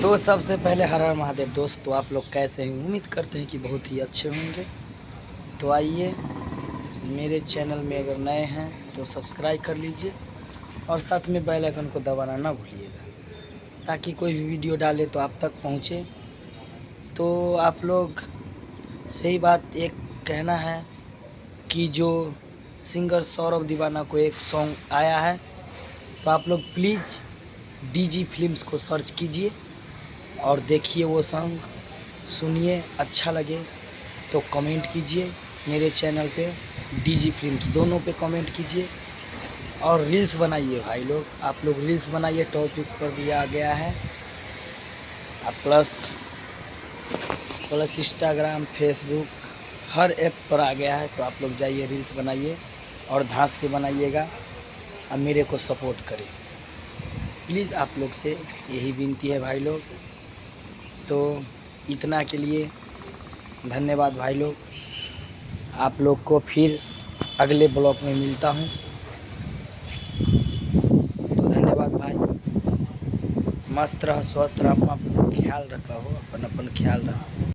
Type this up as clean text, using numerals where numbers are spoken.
तो सबसे पहले हर हर महादेव दोस्त। तो आप लोग कैसे हैं? उम्मीद करते हैं कि बहुत ही अच्छे होंगे। तो आइए, मेरे चैनल में अगर नए हैं तो सब्सक्राइब कर लीजिए और साथ में बेल आइकन को दबाना ना भूलिएगा, ताकि कोई भी वीडियो डाले तो आप तक पहुंचे। तो आप लोग सही बात एक कहना है कि जो सिंगर सौरभ दीवाना को एक सॉन्ग आया है, तो आप लोग प्लीज़ डीजी फिल्म्स को सर्च कीजिए और देखिए वो सॉन्ग, सुनिए। अच्छा लगे तो कमेंट कीजिए मेरे चैनल पे, डीजी फिल्म्स दोनों पे कमेंट कीजिए और रील्स बनाइए भाई लोग। आप लोग रील्स बनाइए, टॉपिक पर दिया गया है। प्लस इंस्टाग्राम, फेसबुक हर ऐप पर आ गया है। तो आप लोग जाइए, रील्स बनाइए और धांस के बनाइएगा और मेरे को सपोर्ट करें प्लीज़। आप लोग से यही विनती है भाई लोग। तो इतना के लिए धन्यवाद भाई लोग। आप लोग को फिर अगले ब्लॉग में मिलता हूँ। तो धन्यवाद भाई। मस्त रह, स्वस्थ रह, अपना ख्याल रखा हो, अपन ख्याल रखो।